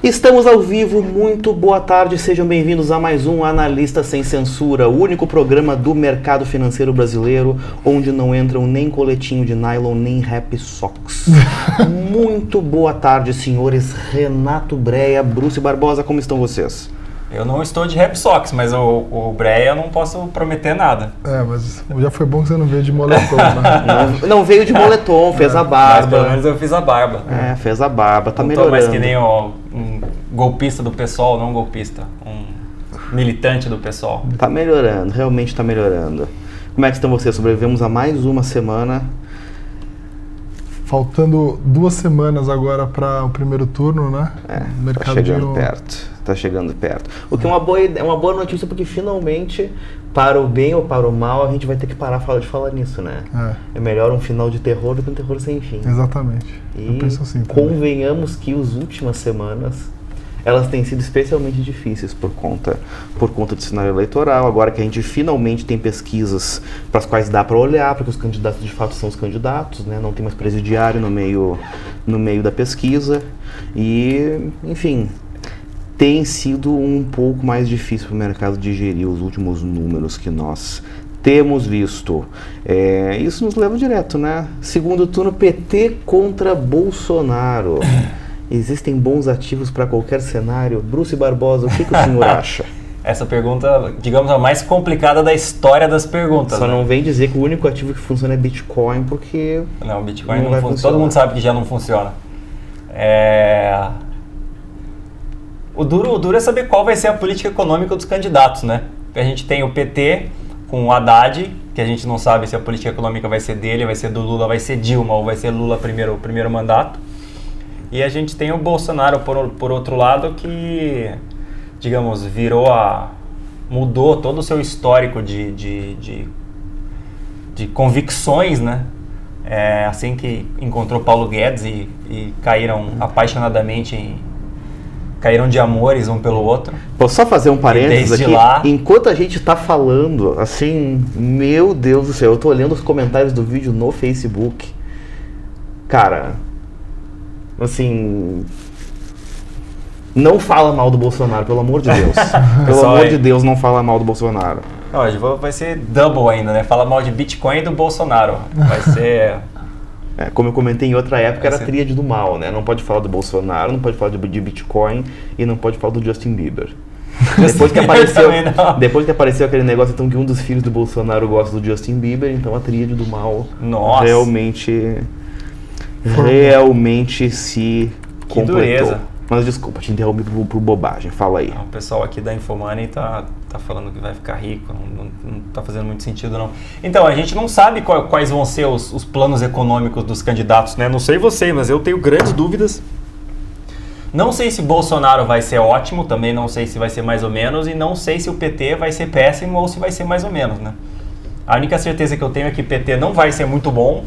Estamos ao vivo, muito boa tarde, sejam bem-vindos a mais um Analista Sem Censura, o único programa do mercado financeiro brasileiro onde não entram nem coletinho de nylon, nem rap socks. Muito boa tarde, senhores Renato Breia, Bruce Barbosa, como estão vocês? Eu não estou de rap socks, mas o Breia eu não posso prometer nada. Mas já foi bom que você não veio de moletom, né? Não veio de moletom, fez a barba. Mas pelo menos eu fiz a barba. Fez a barba, tá não melhorando. Não tô mais que nem um golpista do PSOL, não um golpista, um militante do PSOL. Tá melhorando, realmente tá melhorando. Como é que estão vocês? Sobrevivemos a mais uma semana. Faltando 2 semanas agora para o primeiro turno, né? Tá chegando perto. Tá chegando perto. O que é uma boa notícia, porque finalmente, para o bem ou para o mal, a gente vai ter que parar de falar nisso, né? É melhor um final de terror do que um terror sem fim. Exatamente. E eu penso assim também. Convenhamos que as últimas semanas, elas têm sido especialmente difíceis por conta do cenário eleitoral. Agora que a gente finalmente tem pesquisas para as quais dá para olhar, porque os candidatos de fato são os candidatos, né? Não tem mais presidiário no meio da pesquisa. E, enfim, tem sido um pouco mais difícil para o mercado digerir os últimos números que nós temos visto. Isso nos leva direto, né? Segundo turno, PT contra Bolsonaro. Existem bons ativos para qualquer cenário? Bruce Barbosa, o que o senhor acha? Essa pergunta, digamos, a mais complicada da história das perguntas. Só não vem dizer que o único ativo que funciona é Bitcoin, porque... Não, o Bitcoin não funciona. Todo mundo sabe que já não funciona. O duro é saber qual vai ser a política econômica dos candidatos, né? A gente tem o PT com o Haddad, que a gente não sabe se a política econômica vai ser dele, vai ser do Lula, vai ser Dilma ou vai ser Lula o primeiro mandato. E a gente tem o Bolsonaro, por outro lado, que, digamos, mudou todo o seu histórico de convicções, né? Assim que encontrou Paulo Guedes e caíram apaixonadamente caíram de amores um pelo outro. Posso só fazer um parênteses aqui? Lá... Enquanto a gente tá falando, assim, meu Deus do céu, eu tô olhando os comentários do vídeo no Facebook. Cara, assim, não fala mal do Bolsonaro, pelo amor de Deus. Pelo amor de Deus, não fala mal do Bolsonaro. Não, vai ser double ainda, né? Fala mal de Bitcoin e do Bolsonaro. Vai ser... como eu comentei em outra época, era a tríade do mal, né? Não pode falar do Bolsonaro, não pode falar de Bitcoin e não pode falar do Justin Bieber. Depois que apareceu aquele negócio então que um dos filhos do Bolsonaro gosta do Justin Bieber, então a tríade do mal realmente se completou. Dureza. Mas desculpa, te interrompi por bobagem, fala aí. O pessoal aqui da Infomoney tá falando que vai ficar rico, não tá fazendo muito sentido não. Então, a gente não sabe quais vão ser os planos econômicos dos candidatos, né? Não sei você, mas eu tenho grandes dúvidas. Não sei se Bolsonaro vai ser ótimo, também não sei se vai ser mais ou menos, e não sei se o PT vai ser péssimo ou se vai ser mais ou menos, né? A única certeza que eu tenho é que o PT não vai ser muito bom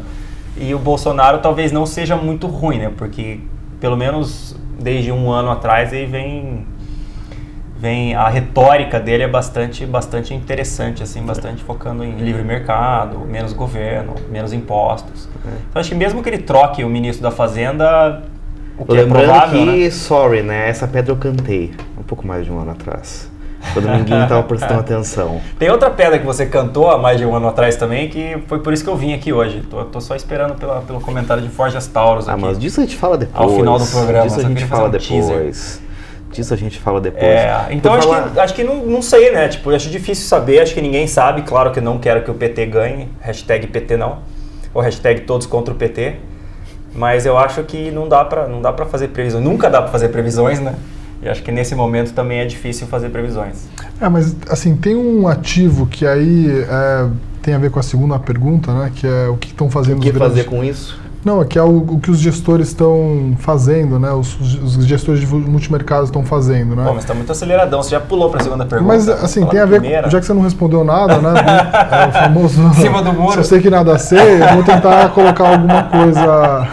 e o Bolsonaro talvez não seja muito ruim, né? Porque, pelo menos desde um ano atrás, aí vem a retórica dele é bastante interessante, assim, bastante focando em livre mercado, menos governo, menos impostos. Então acho que mesmo que ele troque o ministro da Fazenda, o que lembrando é provável, que, né? Essa pedra eu cantei um pouco mais de um ano atrás. Quando ninguém estava prestando atenção. Tem outra pedra que você cantou há mais de um ano atrás também, que foi por isso que eu vim aqui hoje. Tô só esperando pelo comentário de Forjas Taurus aqui. Mas disso a gente fala depois. Ao final do programa. Disso a gente fala depois. Então acho que não sei, né? Tipo, acho difícil saber, acho que ninguém sabe. Claro que não quero que o PT ganhe. Hashtag PT não. Ou hashtag todos contra o PT. Mas eu acho que não dá pra fazer previsões. Nunca dá pra fazer previsões, né? E acho que nesse momento também é difícil fazer previsões. Mas assim, tem um ativo que aí tem a ver com a segunda pergunta, né? Que é o que estão fazendo os grandes... O que fazer com isso? Não, é que é o que os gestores estão fazendo, né? Os gestores de multimercado estão fazendo, né? Pô, mas tá muito aceleradão, você já pulou para a segunda pergunta. Mas assim, tem a ver, já que você não respondeu nada, né? O famoso... Em cima do muro. Se eu sei que nada sei, eu vou tentar colocar alguma coisa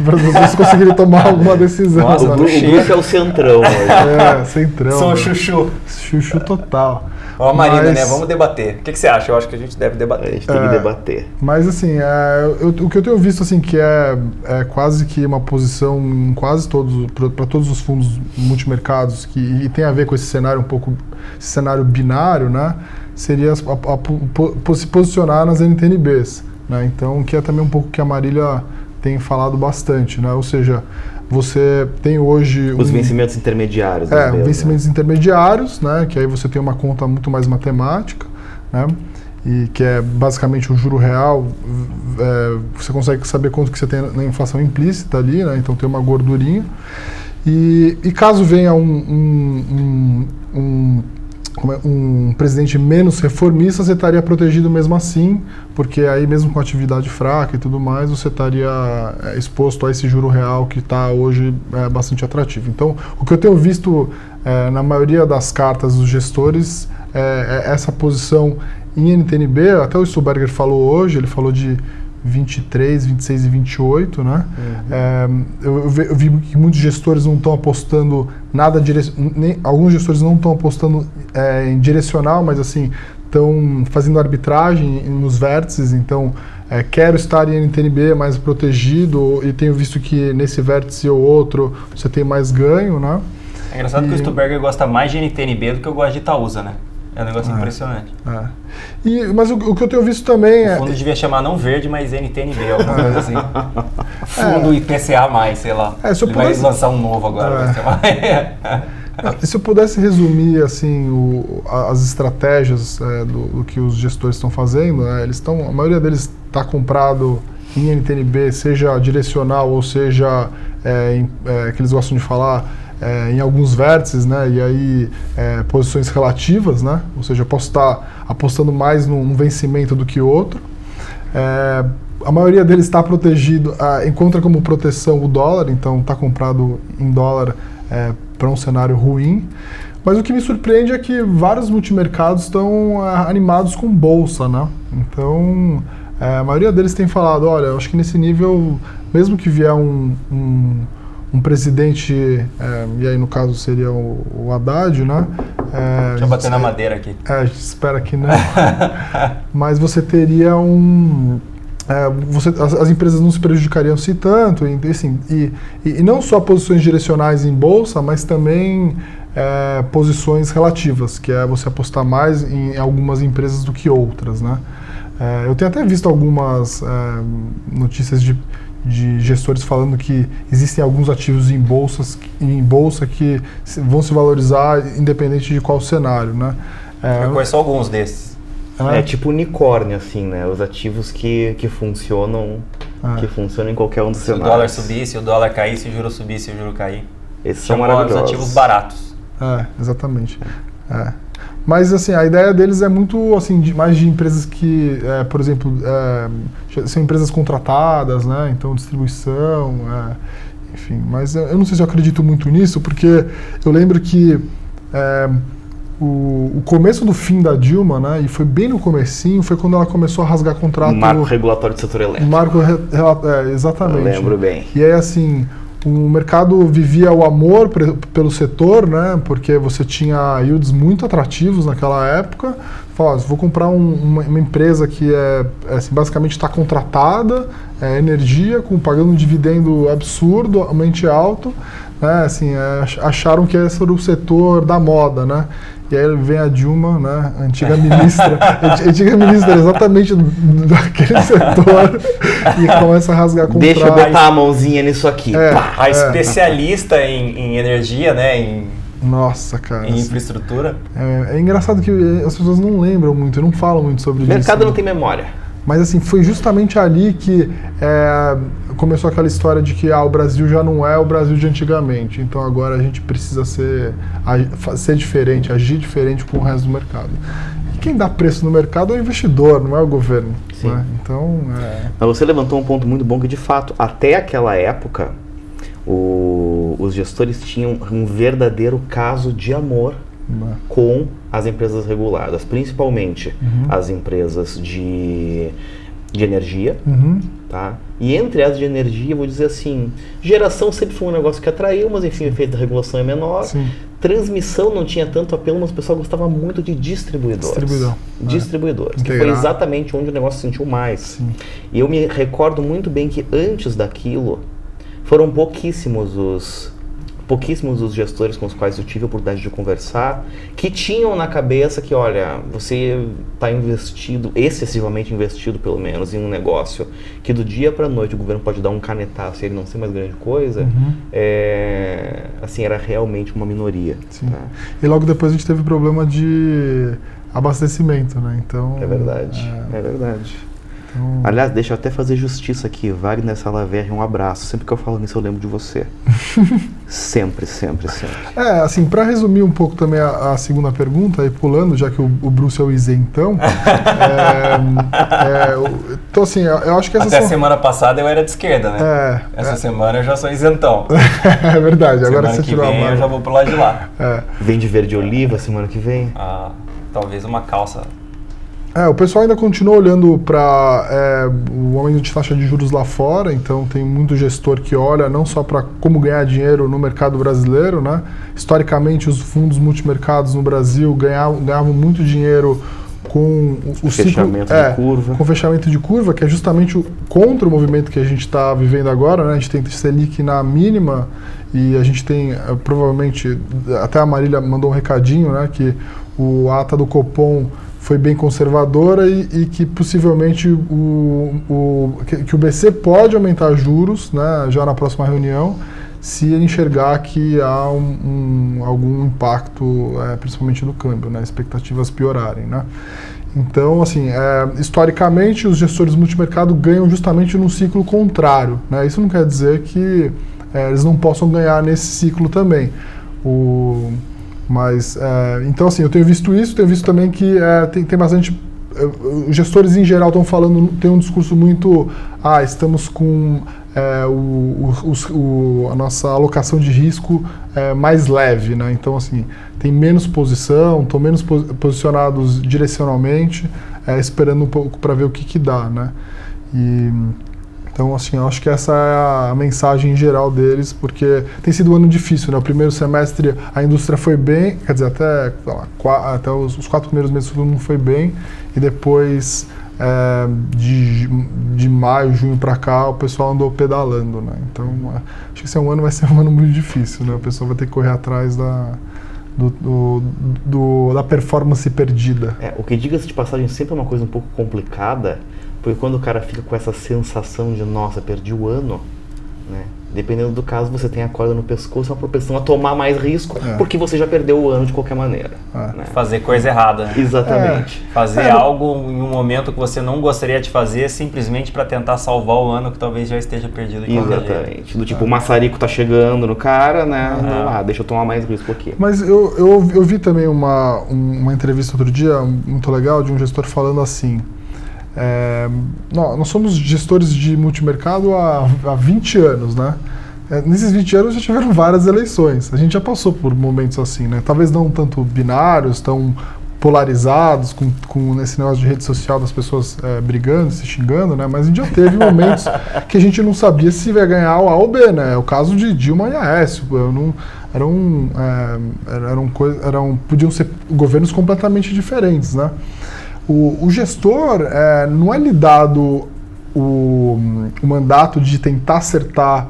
para vocês conseguirem tomar alguma decisão. Nossa, o Bruce é o centrão hoje. Centrão. Sou o chuchu. Chuchu total. Ó, Marina, né? Vamos debater. O que você acha? Eu acho que a gente deve debater. A gente tem que debater. Mas assim, o que eu tenho visto assim que é é quase que uma posição em quase todos, para todos os fundos multimercados, e tem a ver com esse cenário esse cenário binário, né? Seria se posicionar nas NTNBs, né? Então, que é também um pouco que a Marília tem falado bastante, né? Ou seja, você tem hoje... Os vencimentos intermediários. Vencimentos intermediários, né? Que aí você tem uma conta muito mais matemática, né? E que é basicamente o juro real, você consegue saber quanto que você tem na inflação implícita ali, né? Então tem uma gordurinha. E caso venha um presidente menos reformista, você estaria protegido mesmo assim, porque aí mesmo com atividade fraca e tudo mais, você estaria exposto a esse juro real que está hoje bastante atrativo. Então, o que eu tenho visto na maioria das cartas dos gestores é essa posição em NTNB. Até o Stuberger falou hoje, ele falou de 23, 26 e 28, né? Eu vi que muitos gestores não estão apostando nada, alguns gestores não estão apostando em direcional, mas assim, estão fazendo arbitragem nos vértices, então quero estar em NTNB mais protegido e tenho visto que nesse vértice ou outro você tem mais ganho, né? É engraçado que o Stuberger gosta mais de NTNB do que eu gosto de Itaúsa, né? É um negócio impressionante. Mas o que eu tenho visto também o fundo devia chamar não verde, mas NTNB, alguma coisa assim. Fundo IPCA+, sei lá. Ele vai lançar um novo agora. E se eu pudesse resumir assim, as estratégias do que os gestores estão fazendo, a maioria deles está comprado em NTNB, seja direcional ou seja, que eles gostam de falar, em alguns vértices, né? E aí posições relativas, né? Ou seja, eu posso estar apostando mais num vencimento do que outro. A maioria deles está protegido, encontra como proteção o dólar, então está comprado em dólar para um cenário ruim. Mas o que me surpreende é que vários multimercados estão animados com bolsa, né? Então, a maioria deles tem falado, olha, eu acho que nesse nível, mesmo que vier um presidente, e aí no caso seria o Haddad, né? Deixa eu bater na madeira aqui. A gente espera que não. Mas você teria as empresas não se prejudicariam-se tanto, assim, e não só posições direcionais em bolsa, mas também posições relativas, que é você apostar mais em algumas empresas do que outras, né? Eu tenho até visto algumas notícias de gestores falando que existem alguns ativos em bolsa que vão se valorizar independente de qual cenário, né? Eu conheço alguns desses. É tipo unicórnio, assim, né? Os ativos que funcionam em qualquer um dos cenários. Se o dólar subir, se o dólar cair, se o juro subir, se o juro cair. Esses são maravilhosos. Os ativos baratos. Exatamente. Mas assim, a ideia deles é muito assim, mais de empresas que, por exemplo, são empresas contratadas, né? Então distribuição, enfim. Mas eu não sei se eu acredito muito nisso, porque eu lembro que o começo do fim da Dilma, né? E foi bem no comecinho, foi quando ela começou a rasgar contrato. Marco regulatório do setor elétrico. Exatamente. Eu lembro bem. E aí assim, o mercado vivia o amor pelo setor, né? Porque você tinha yields muito atrativos naquela época. Falava, vou comprar uma empresa que assim, basicamente está contratada, energia, pagando um dividendo absurdamente alto, né? Assim, acharam que esse era o setor da moda, né? E aí vem a Dilma, né, antiga ministra exatamente daquele setor, e começa a rasgar contrato. Deixa eu botar a mãozinha nisso aqui. A especialista em energia, né, Nossa, cara. Em infraestrutura. É engraçado que as pessoas não lembram muito, não falam muito sobre isso. O mercado não tem memória. Mas assim, foi justamente ali que começou aquela história de que o Brasil já não é o Brasil de antigamente. Então agora a gente precisa ser diferente, agir diferente com o resto do mercado. E quem dá preço no mercado é o investidor, não é o governo. Sim. Né? Então, Mas você levantou um ponto muito bom que, de fato, até aquela época, os gestores tinham um verdadeiro caso de amor com as empresas reguladas, principalmente as empresas de energia, tá? E entre as de energia, vou dizer assim, geração sempre foi um negócio que atraiu, mas enfim, o efeito da regulação é menor. Sim. Transmissão não tinha tanto apelo, mas o pessoal gostava muito de distribuidores. Distribuidores. Que foi exatamente onde o negócio se sentiu mais. Sim. E eu me recordo muito bem que antes daquilo, foram pouquíssimos os gestores com os quais eu tive a oportunidade de conversar, que tinham na cabeça que, olha, você está excessivamente investido pelo menos, em um negócio que do dia para a noite o governo pode dar um canetaço e ele não ser mais grande coisa, assim, era realmente uma minoria. Sim. Tá? E logo depois a gente teve problema de abastecimento, né? Então, é verdade. Então... Aliás, deixa eu até fazer justiça aqui. Wagner Salaverry, um abraço. Sempre que eu falo nisso, eu lembro de você. Sempre. Assim, para resumir um pouco também a segunda pergunta, aí pulando, já que o Bruce é o isentão. Então, assim, eu acho que Até semana passada eu era de esquerda, né? Essa semana eu já sou isentão. É verdade, agora você tirou a mão. Eu já vou pro lado de lá. Vem de verde oliva semana que vem? Talvez uma calça. O pessoal ainda continua olhando para o aumento de taxa de juros lá fora, então tem muito gestor que olha não só para como ganhar dinheiro no mercado brasileiro, né? Historicamente, os fundos multimercados no Brasil ganhavam muito dinheiro com o fechamento de curva. Com fechamento de curva, que é justamente contra o movimento que a gente está vivendo agora, né? A gente tem Selic na mínima e a gente tem, provavelmente, até a Marília mandou um recadinho, né? Que o ata do Copom foi bem conservadora e que possivelmente que o BC pode aumentar juros, né, já na próxima reunião, se ele enxergar que há algum impacto, principalmente no câmbio, né, expectativas piorarem, né. Então, assim, historicamente, os gestores multimercado ganham justamente num ciclo contrário, né. Isso não quer dizer que eles não possam ganhar nesse ciclo também. Mas, então assim, eu tenho visto isso, tenho visto também que tem bastante... Os gestores em geral estão falando, tem um discurso muito... estamos com a nossa alocação de risco mais leve, né? Então, assim, tem menos posição, estão menos posicionados direcionalmente, esperando um pouco para ver o que dá, né? Então, assim, eu acho que essa é a mensagem em geral deles, porque tem sido um ano difícil, né? O primeiro semestre a indústria foi bem, quer dizer, até os 4 primeiros meses todo mundo foi bem, e depois de maio, junho para cá, o pessoal andou pedalando, né? Então, acho que esse ano vai ser um ano muito difícil, né? O pessoal vai ter que correr atrás da performance perdida. O que, diga-se de passagem, sempre é uma coisa um pouco complicada, porque quando o cara fica com essa sensação de, nossa, perdi o ano, né? Dependendo do caso, você tem a corda no pescoço, uma propensão a tomar mais risco, porque você já perdeu o ano de qualquer maneira. Né? Fazer coisa errada. Né? Exatamente. Fazer algo em um momento que você não gostaria de fazer, simplesmente para tentar salvar o ano que talvez já esteja perdido. Exatamente. Do tipo, o maçarico tá chegando no cara, né? Deixa eu tomar mais risco aqui. Mas eu vi também uma entrevista outro dia, muito legal, de um gestor falando assim... nós somos gestores de multimercado há 20 anos, né? Nesses 20 anos já tiveram várias eleições. A gente já passou por momentos assim, né? Talvez não tanto binários, tão polarizados, com esse negócio de rede social das pessoas brigando, se xingando, né? Mas a gente já teve momentos que a gente não sabia se ia ganhar o A ou B, né? O caso de Dilma e Aécio. Podiam ser governos completamente diferentes, né? O gestor não é lhe dado o mandato de tentar acertar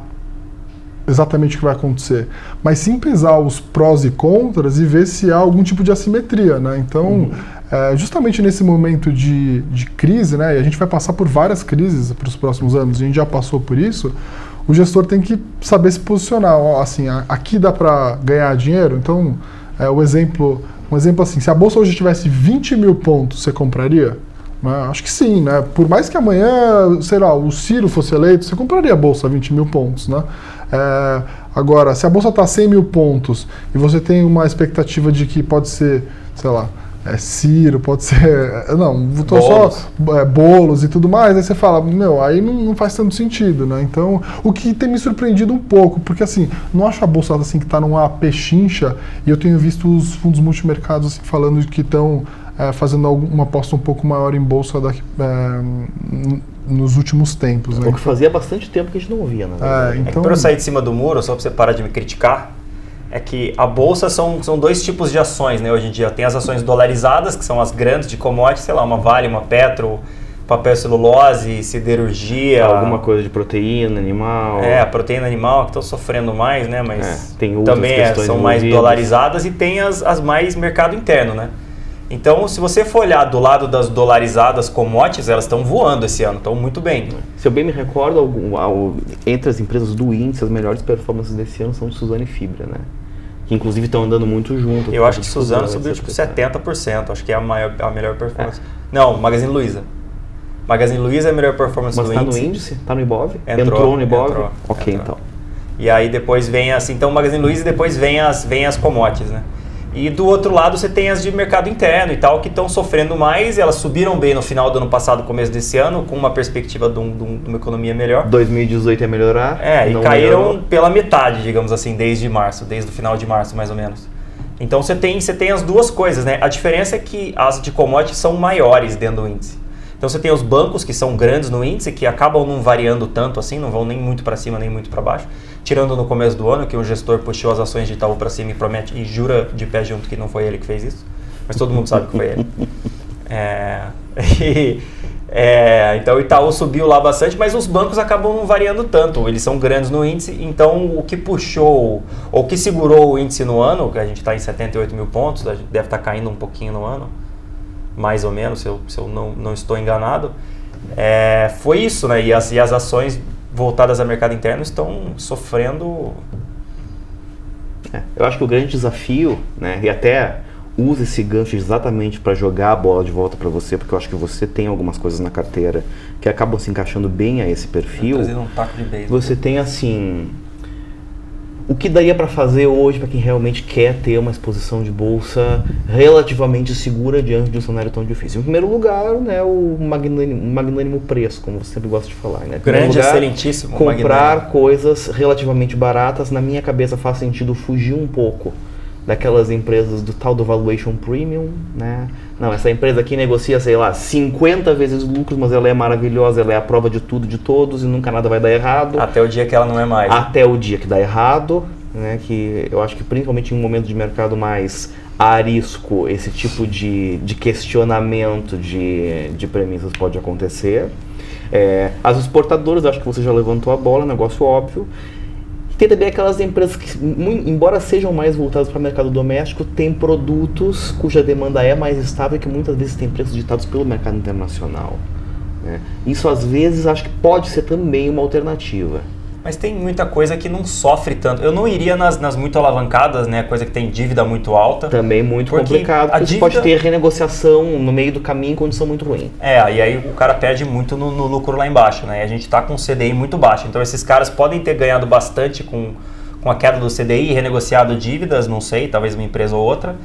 exatamente o que vai acontecer, mas sim pesar os prós e contras e ver se há algum tipo de assimetria, né? Então, justamente nesse momento de crise, né, e a gente vai passar por várias crises para os próximos anos, a gente já passou por isso, o gestor tem que saber se posicionar. Assim, aqui dá para ganhar dinheiro, então, um exemplo assim, se a bolsa hoje tivesse 20 mil pontos, você compraria? Acho que sim, né? Por mais que amanhã, sei lá, o Ciro fosse eleito, você compraria a bolsa a 20 mil pontos, né? Agora, se a bolsa está a 100 mil pontos e você tem uma expectativa de que pode ser, sei lá, Ciro, pode ser... Boulos. Boulos e tudo mais, aí você fala, aí não faz tanto sentido, né? Então, o que tem me surpreendido um pouco, porque assim, não acho a bolsa assim que está numa pechincha, e eu tenho visto os fundos multimercados assim, falando que estão fazendo uma aposta um pouco maior em bolsa nos últimos tempos. Né? O que fazia bastante tempo que a gente não via, né? Então... Para eu sair de cima do muro, só para você parar de me criticar, é que a bolsa são dois tipos de ações, né, hoje em dia. Tem as ações dolarizadas, que são as grandes de commodities, sei lá, uma Vale, uma Petro, papel celulose, siderurgia. Alguma coisa de proteína animal. A proteína animal, que estão sofrendo mais, né? Mas tem outras também são mais dolarizadas, e tem as mais mercado interno, né? Então, se você for olhar do lado das dolarizadas commodities, elas estão voando esse ano, estão muito bem. Se eu bem me recordo, entre as empresas do índice, as melhores performances desse ano são de Suzano e Fibra, né? Que inclusive estão andando muito juntas. Eu acho que Suzano subiu tipo 70%, acho que é a melhor performance. Não, Magazine Luiza. Magazine Luiza é a melhor performance do índice. Mas está no índice? Está no Ibov? Entrou no Ibov? Ok, entrou. então. E aí depois vem então Magazine Luiza, e depois vem as commodities, né? E do outro lado você tem as de mercado interno e tal, que estão sofrendo mais. Elas subiram bem no final do ano passado, começo desse ano, com uma perspectiva de uma economia melhor. 2018 ia melhorar. E caíram pela metade, digamos assim, desde o final de março, mais ou menos. Então você tem as duas coisas, né? A diferença é que as de commodities são maiores dentro do índice. Então você tem os bancos, que são grandes no índice, que acabam não variando tanto assim, não vão nem muito para cima nem muito para baixo, tirando no começo do ano, que o gestor puxou as ações de Itaú para cima e promete e jura de pé junto que não foi ele que fez isso, mas todo mundo sabe que foi ele. Então o Itaú subiu lá bastante, mas os bancos acabam não variando tanto, eles são grandes no índice, então o que puxou, ou que segurou o índice no ano, que a gente está em 78 mil pontos, a gente deve estar caindo um pouquinho no ano, mais ou menos, se eu não estou enganado, foi isso, né? E as ações voltadas ao mercado interno estão sofrendo. Eu acho que o grande desafio, né, e até usa esse gancho exatamente para jogar a bola de volta para você, porque eu acho que você tem algumas coisas na carteira que acabam se encaixando bem a esse perfil. Trazendo um taco de beisebol. Você tem assim, o que daria para fazer hoje para quem realmente quer ter uma exposição de bolsa relativamente segura diante de um cenário tão difícil? Em primeiro lugar, né, o magnânimo preço, como você sempre gosta de falar. Né? Grande, excelentíssimo. Comprar coisas relativamente baratas. Na minha cabeça faz sentido fugir um pouco daquelas empresas do tal do valuation premium, né? Não, essa empresa aqui negocia, sei lá, 50 vezes lucros, mas ela é maravilhosa, ela é a prova de tudo, de todos, e nunca nada vai dar errado. Até o dia que ela não é mais. Até o dia que dá errado, né? Que eu acho que principalmente em um momento de mercado mais a risco, esse tipo de questionamento de premissas pode acontecer. As exportadoras, acho que você já levantou a bola, negócio óbvio. Tem também aquelas empresas que, embora sejam mais voltadas para o mercado doméstico, têm produtos cuja demanda é mais estável e que muitas vezes têm preços ditados pelo mercado internacional. Né? Isso, às vezes, acho que pode ser também uma alternativa. Mas tem muita coisa que não sofre tanto. Eu não iria nas muito alavancadas, né? Coisa que tem dívida muito alta. Também muito complicado, porque dívida... pode ter renegociação no meio do caminho em condição muito ruim. E aí o cara perde muito no lucro lá embaixo, né? E a gente está com um CDI muito baixo. Então esses caras podem ter ganhado bastante com a queda do CDI, renegociado dívidas, não sei, talvez uma empresa ou outra.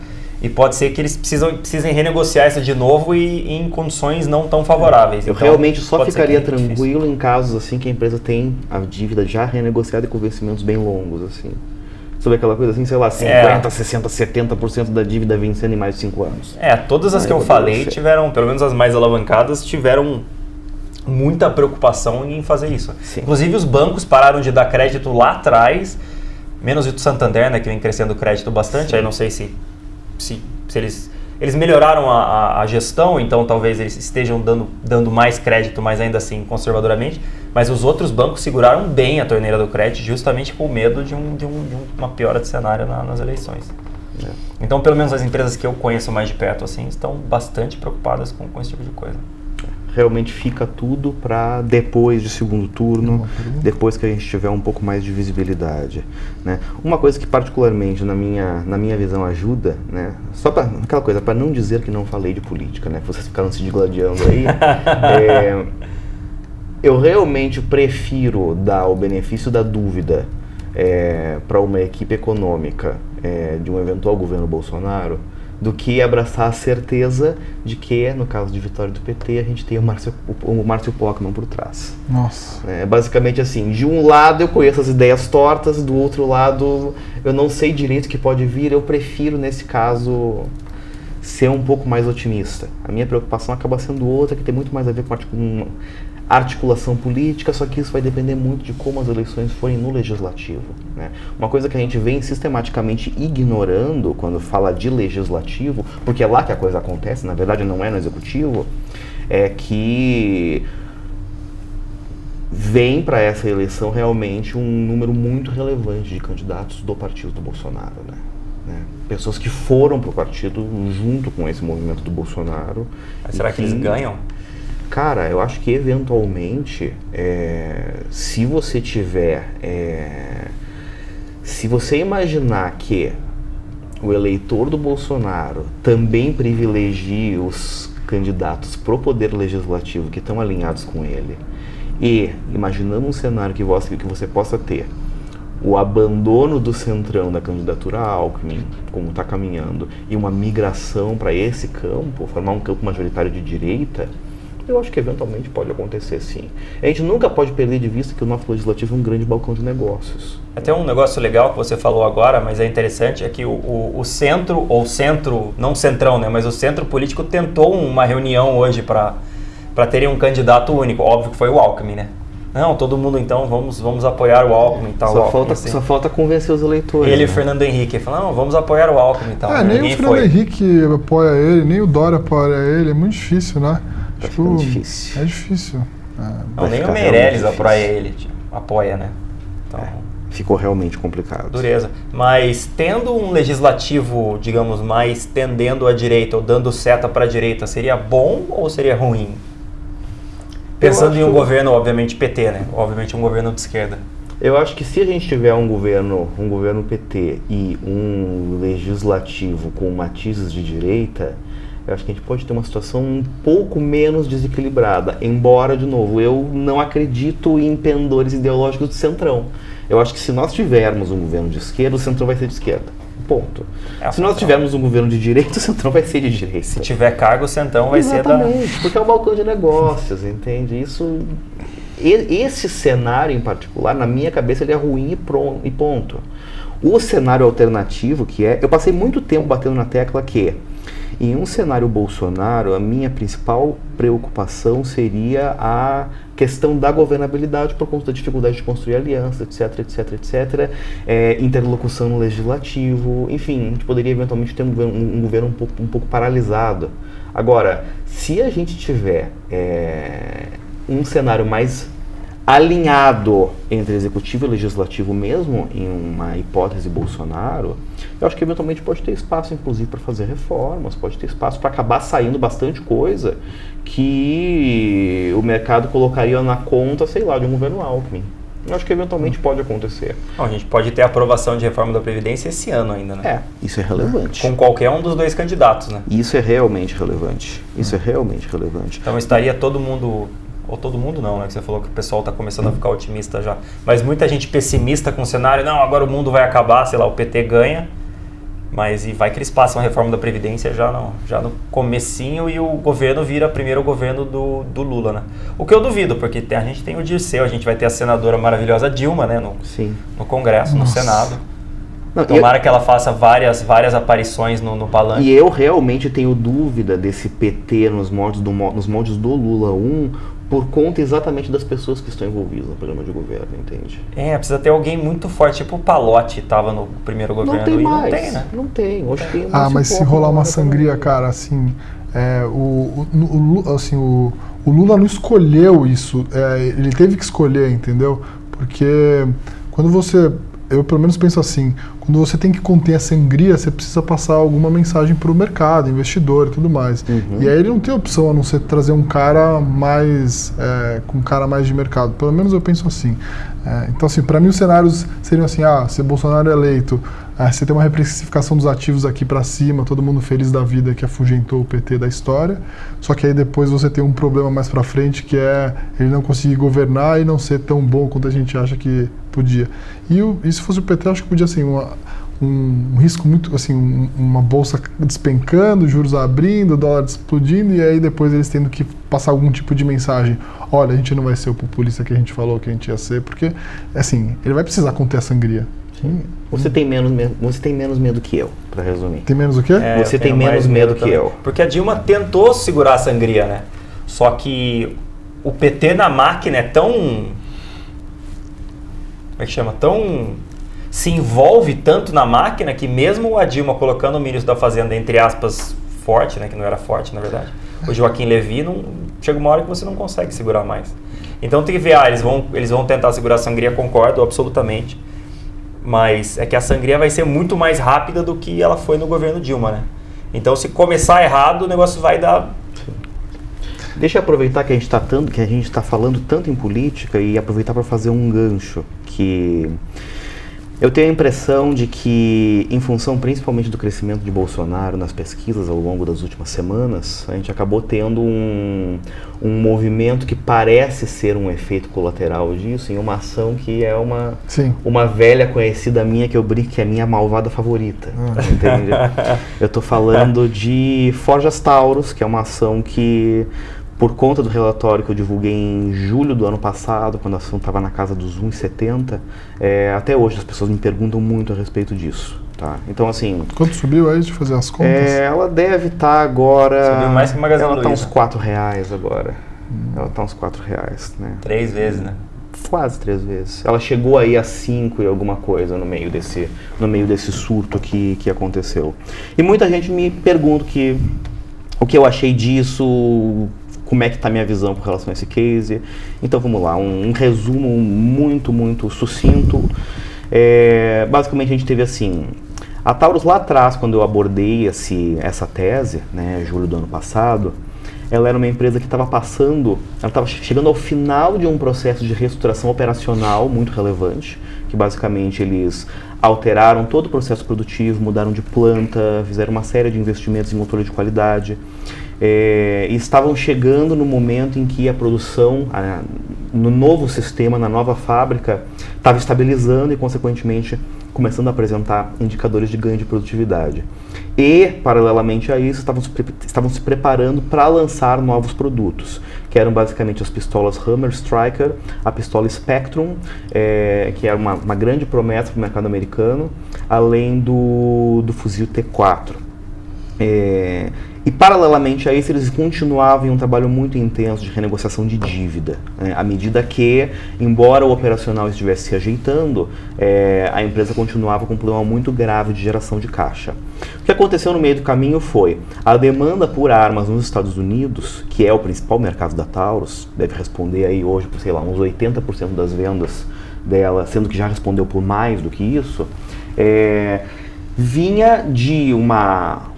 E pode ser que eles precisem renegociar isso de novo e em condições não tão favoráveis. Eu então, realmente só ficaria tranquilo em casos assim que a empresa tem a dívida já renegociada e com vencimentos bem longos, assim. Sobre aquela coisa assim, sei lá, 50%, 60%, 70% da dívida vencendo em mais de 5 anos. Todas as que eu falei tiveram, pelo menos as mais alavancadas, tiveram muita preocupação em fazer isso. Sim. Inclusive os bancos pararam de dar crédito lá atrás, menos o Santander, né, que vem crescendo o crédito bastante. Sim. Aí não sei se eles melhoraram a gestão, então talvez eles estejam dando mais crédito, mas ainda assim conservadoramente, mas os outros bancos seguraram bem a torneira do crédito justamente com medo de uma piora de cenário nas eleições. Então pelo menos as empresas que eu conheço mais de perto assim, estão bastante preocupadas com esse tipo de coisa. Realmente fica tudo para depois de segundo turno, depois que a gente tiver um pouco mais de visibilidade, né? Uma coisa que particularmente na minha visão ajuda, né? Só para aquela coisa, para não dizer que não falei de política, né? Que vocês ficaram se digladiando aí, eu realmente prefiro dar o benefício da dúvida para uma equipe econômica de um eventual governo Bolsonaro, do que abraçar a certeza de que, no caso de vitória do PT, a gente tem o Márcio Pockmann por trás. Nossa. Basicamente assim, de um lado eu conheço as ideias tortas, do outro lado eu não sei direito o que pode vir, eu prefiro, nesse caso, ser um pouco mais otimista. A minha preocupação acaba sendo outra, que tem muito mais a ver com articulação política, só que isso vai depender muito de como as eleições forem no legislativo, né? Uma coisa que a gente vem sistematicamente ignorando quando fala de legislativo, porque é lá que a coisa acontece, na verdade não é no executivo, é que vem para essa eleição realmente um número muito relevante de candidatos do partido do Bolsonaro, né? Pessoas que foram para o partido junto com esse movimento do Bolsonaro. Mas será que eles ganham? Cara, eu acho que eventualmente, se você tiver, se você imaginar que o eleitor do Bolsonaro também privilegie os candidatos pro poder legislativo que estão alinhados com ele, e imaginando um cenário que você possa ter o abandono do centrão da candidatura Alckmin, como está caminhando, e uma migração para esse campo, formar um campo majoritário de direita, eu acho que eventualmente pode acontecer, sim. A gente nunca pode perder de vista que o nosso legislativo é um grande balcão de negócios. Até um negócio legal que você falou agora, mas é interessante, é que o centro, ou centro, não centrão, né, mas o centro político tentou uma reunião hoje para terem um candidato único. Óbvio que foi o Alckmin, né? Não, todo mundo então, vamos apoiar o Alckmin e tal. Só falta convencer os eleitores. Ele e o Fernando Henrique falaram, não, vamos apoiar o Alckmin e tal. Nem o Fernando Henrique apoia ele, nem o Dória apoia ele, é muito difícil, né? Difícil. É difícil. Não, nem o Meirelles apoia, né? Então, ficou realmente complicado. Dureza. Mas tendo um legislativo, digamos, mais tendendo à direita ou dando seta para a direita, seria bom ou seria ruim? Pensando em um governo, obviamente, PT, né? Obviamente um governo de esquerda. Eu acho que se a gente tiver um governo PT e um legislativo com matizes de direita, eu acho que a gente pode ter uma situação um pouco menos desequilibrada. Embora, de novo, eu não acredito em pendores ideológicos do centrão. Eu acho que se nós tivermos um governo de esquerda, o centrão vai ser de esquerda. Ponto. Se nós tivermos um governo de direita, o centrão vai ser de direita. Se tiver cargo, o centrão vai ser da... Exatamente, porque é um balcão de negócios, entende? Esse cenário em particular, na minha cabeça, ele é ruim e ponto. O cenário alternativo, eu passei muito tempo batendo na tecla que, em um cenário Bolsonaro, a minha principal preocupação seria a questão da governabilidade por conta da dificuldade de construir alianças, etc. Interlocução no legislativo, enfim, a gente poderia eventualmente ter um governo um pouco paralisado. Agora, se a gente tiver um cenário mais alinhado entre executivo e legislativo mesmo, em uma hipótese Bolsonaro, eu acho que eventualmente pode ter espaço, inclusive, para fazer reformas, pode ter espaço para acabar saindo bastante coisa que o mercado colocaria na conta, sei lá, de um governo Alckmin. Eu acho que eventualmente pode acontecer. Bom, a gente pode ter a aprovação de reforma da Previdência esse ano ainda, né? Isso é relevante. Com qualquer um dos dois candidatos, né? Isso é realmente relevante. Então estaria todo mundo... Ou todo mundo não, né? Que você falou que o pessoal está começando a ficar otimista já. Mas muita gente pessimista com o cenário. Não, agora o mundo vai acabar, sei lá, o PT ganha. Mas e vai que eles passam a reforma da Previdência já no comecinho e o governo vira primeiro o governo do Lula, né? O que eu duvido, porque a gente tem o Dirceu, a gente vai ter a senadora maravilhosa Dilma, né? No Congresso, no Senado. Tomara que ela faça várias aparições no palanque. E eu realmente tenho dúvida desse PT nos moldes do Lula 1, por conta exatamente das pessoas que estão envolvidas no programa de governo, entende? Precisa ter alguém muito forte, tipo o Palotti estava no primeiro governo. Não tem mais. Não tem, né? Não tem. Hoje tem mas se rolar uma sangria, cara, assim, o Lula não escolheu isso, ele teve que escolher, entendeu? Porque quando eu pelo menos penso assim, quando você tem que conter a sangria, você precisa passar alguma mensagem para o mercado, investidor e tudo mais. E aí ele não tem opção a não ser trazer um cara mais, com um cara mais de mercado. Pelo menos eu penso assim. Então, assim, para mim os cenários seriam assim, se Bolsonaro é eleito, você tem uma reprecificação dos ativos aqui para cima, todo mundo feliz da vida que afugentou o PT da história, só que aí depois você tem um problema mais para frente, que é ele não conseguir governar e não ser tão bom quanto a gente acha que podia. E se fosse o PT, acho que podia ser um risco muito, assim, uma bolsa despencando, juros abrindo, dólar explodindo, e aí depois eles tendo que passar algum tipo de mensagem. Olha, a gente não vai ser o populista que a gente falou que a gente ia ser, porque, assim, ele vai precisar conter a sangria. Você tem menos medo que eu, para resumir. Tem menos o quê? Você tem menos medo que eu. Porque a Dilma tentou segurar a sangria, né? Só que o PT na máquina é tão... Como é que chama? Se envolve tanto na máquina que mesmo a Dilma colocando o ministro da Fazenda, entre aspas, forte, né, que não era forte, na verdade, o Joaquim Levy, chega uma hora que você não consegue segurar mais. Então tem que ver, eles vão tentar segurar a sangria, concordo, absolutamente. Mas é que a sangria vai ser muito mais rápida do que ela foi no governo Dilma, né? Então se começar errado, o negócio vai dar... Deixa eu aproveitar que a gente está falando tanto em política e aproveitar para fazer um gancho que... Eu tenho a impressão de que, em função principalmente do crescimento de Bolsonaro nas pesquisas ao longo das últimas semanas, a gente acabou tendo um movimento que parece ser um efeito colateral disso, em uma ação que é uma velha conhecida minha, que eu brinco que é a minha malvada favorita, entende? Eu estou falando de Forjas Taurus, que é uma ação que... Por conta do relatório que eu divulguei em julho do ano passado, quando a ação estava na casa dos 1,70, até hoje as pessoas me perguntam muito a respeito disso. Tá? Então, assim... Quanto subiu aí de fazer as contas? Ela deve estar agora... Subiu mais que o Magazine Luiza. Ela está uns R$4 agora. Ela está uns R$4, né? 3 vezes, né? Quase 3 vezes. Ela chegou aí a 5 e alguma coisa no meio desse surto que aconteceu. E muita gente me pergunta o que eu achei disso... Como é que está a minha visão com relação a esse case. Então vamos lá, um resumo muito, muito sucinto. Basicamente a gente teve assim, a Taurus lá atrás, quando eu abordei essa tese, né, julho do ano passado, ela era uma empresa que estava chegando ao final de um processo de reestruturação operacional muito relevante, que basicamente eles alteraram todo o processo produtivo, mudaram de planta, fizeram uma série de investimentos em controle de qualidade, e estavam chegando no momento em que a produção, no novo sistema, na nova fábrica, estava estabilizando e, consequentemente, começando a apresentar indicadores de ganho de produtividade. E, paralelamente a isso, estavam se preparando para lançar novos produtos, que eram basicamente as pistolas Hammer Striker, a pistola Spectrum, que era uma grande promessa para o mercado americano, além do fuzil T4. E paralelamente a isso, eles continuavam em um trabalho muito intenso de renegociação de dívida, né? À medida que, embora o operacional estivesse se ajeitando, a empresa continuava com um problema muito grave de geração de caixa. O que aconteceu no meio do caminho foi a demanda por armas nos Estados Unidos, que é o principal mercado da Taurus, deve responder aí hoje por, sei lá, uns 80% das vendas dela, sendo que já respondeu por mais do que isso, vinha de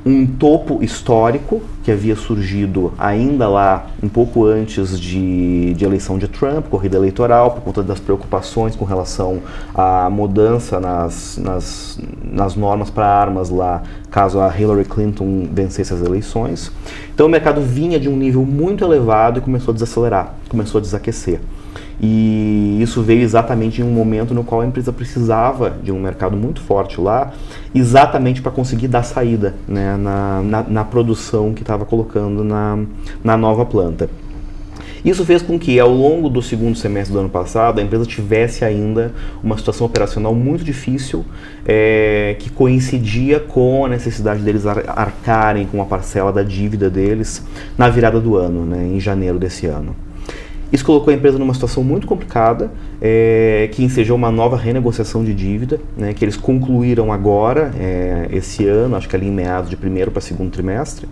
um topo histórico que havia surgido ainda lá um pouco antes de eleição de Trump, corrida eleitoral, por conta das preocupações com relação à mudança nas normas para armas lá, caso a Hillary Clinton vencesse as eleições. Então o mercado vinha de um nível muito elevado e começou a desacelerar, começou a desaquecer. E isso veio exatamente em um momento no qual a empresa precisava de um mercado muito forte lá, exatamente para conseguir dar saída, né, na produção que estava colocando na nova planta. Isso fez com que, ao longo do segundo semestre do ano passado, a empresa tivesse ainda uma situação operacional muito difícil, que coincidia com a necessidade deles arcarem com a parcela da dívida deles na virada do ano, né, em janeiro desse ano. Isso colocou a empresa numa situação muito complicada, que ensejou uma nova renegociação de dívida, né, que eles concluíram agora, esse ano, acho que ali em meados de primeiro para segundo trimestre.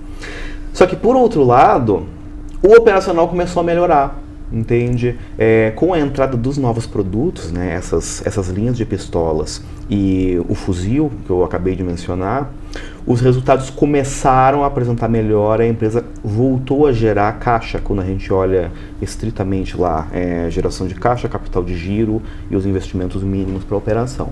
Só que, por outro lado, o operacional começou a melhorar, entende? Com a entrada dos novos produtos, né, essas linhas de pistolas e o fuzil, que eu acabei de mencionar, os resultados começaram a apresentar melhor, a empresa voltou a gerar caixa, quando a gente olha estritamente lá, geração de caixa, capital de giro e os investimentos mínimos para a operação.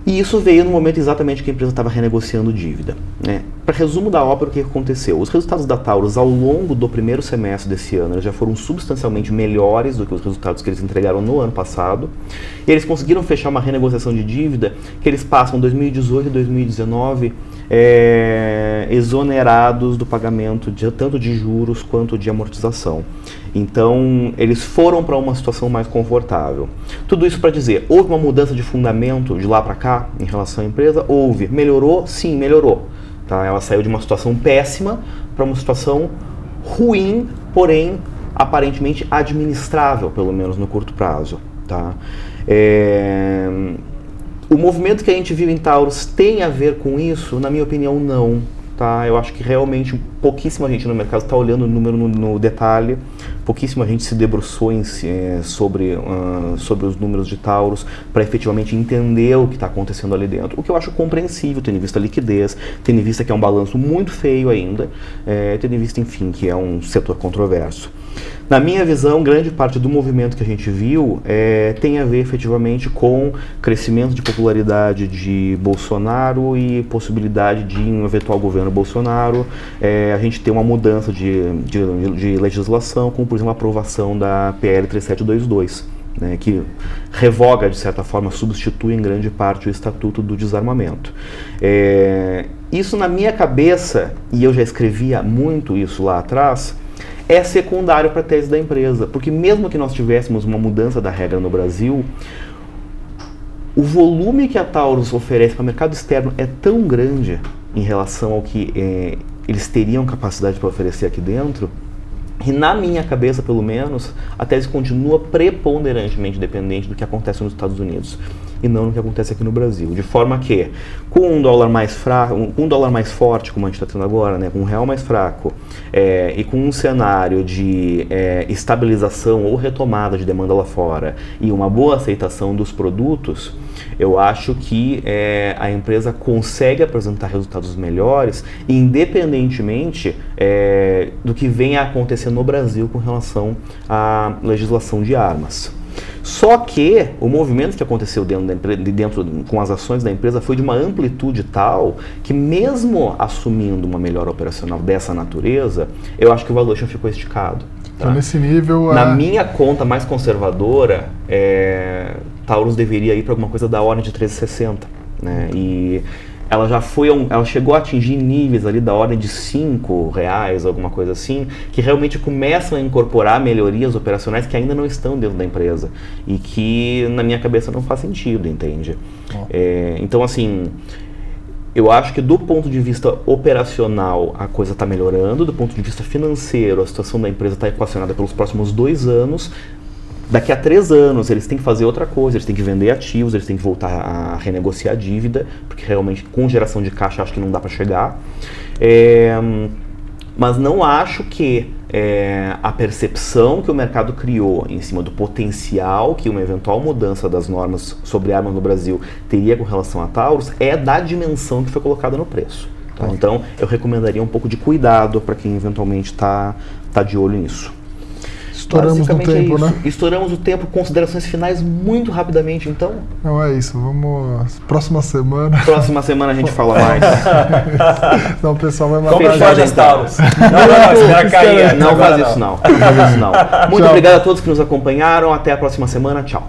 E isso veio no momento exatamente que a empresa estava renegociando dívida, né? Para resumo da ópera, o que aconteceu? Os resultados da Taurus ao longo do primeiro semestre desse ano já foram substancialmente melhores do que os resultados que eles entregaram no ano passado. E eles conseguiram fechar uma renegociação de dívida que eles passam 2018 e 2019 exonerados do pagamento tanto de juros quanto de amortização. Então, eles foram para uma situação mais confortável. Tudo isso para dizer, houve uma mudança de fundamento de lá para cá em relação à empresa? Houve. Melhorou? Sim, melhorou. Tá? Ela saiu de uma situação péssima para uma situação ruim, porém aparentemente administrável, pelo menos no curto prazo. Tá? O movimento que a gente viu em Taurus tem a ver com isso? Na minha opinião, não. Tá? Eu acho que realmente pouquíssima gente no mercado está olhando o número no detalhe, pouquíssima gente se debruçou sobre os números de Taurus para efetivamente entender o que está acontecendo ali dentro. O que eu acho compreensível, tendo em vista a liquidez, tendo em vista que é um balanço muito feio ainda, tendo em vista, enfim, que é um setor controverso. Na minha visão, grande parte do movimento que a gente viu tem a ver efetivamente com crescimento de popularidade de Bolsonaro e possibilidade de um eventual governo Bolsonaro, a gente ter uma mudança de legislação, como por exemplo a aprovação da PL 3722, né, que revoga, de certa forma, substitui em grande parte o Estatuto do Desarmamento. Isso na minha cabeça, e eu já escrevia muito isso lá atrás, é secundário para a tese da empresa, porque mesmo que nós tivéssemos uma mudança da regra no Brasil, o volume que a Taurus oferece para o mercado externo é tão grande em relação ao que eles teriam capacidade para oferecer aqui dentro, e na minha cabeça, pelo menos, a tese continua preponderantemente dependente do que acontece nos Estados Unidos e não no que acontece aqui no Brasil. De forma que, com um dólar mais fraco, um dólar mais forte, como a gente está tendo agora, né, com um real mais fraco, e com um cenário de estabilização ou retomada de demanda lá fora e uma boa aceitação dos produtos, eu acho que a empresa consegue apresentar resultados melhores, independentemente do que venha a acontecer no Brasil com relação à legislação de armas. Só que o movimento que aconteceu dentro com as ações da empresa foi de uma amplitude tal que, mesmo assumindo uma melhora operacional dessa natureza, eu acho que o valuation ficou esticado. Então, nesse nível... Na minha conta mais conservadora, Taurus deveria ir para alguma coisa da ordem de 13,60, né? E ela ela chegou a atingir níveis ali da ordem de R$5, alguma coisa assim, que realmente começam a incorporar melhorias operacionais que ainda não estão dentro da empresa e que, na minha cabeça, não faz sentido, entende? Então, assim, eu acho que do ponto de vista operacional a coisa está melhorando, do ponto de vista financeiro a situação da empresa está equacionada pelos próximos 2 anos. Daqui a 3 anos eles têm que fazer outra coisa, eles têm que vender ativos, eles têm que voltar a renegociar a dívida, porque realmente com geração de caixa acho que não dá para chegar. Mas não acho que a percepção que o mercado criou em cima do potencial que uma eventual mudança das normas sobre armas no Brasil teria com relação a Taurus é da dimensão que foi colocada no preço. Tá? Então eu recomendaria um pouco de cuidado para quem eventualmente está de olho nisso. Estouramos no tempo, né? Estouramos o tempo. Considerações finais muito rapidamente, então? Não, é isso. Vamos... Próxima semana... Próxima semana a gente fala mais. Não, o pessoal vai matar. Como faz as Taurus? Não faz isso não. Muito obrigado a todos que nos acompanharam. Até a próxima semana. Tchau.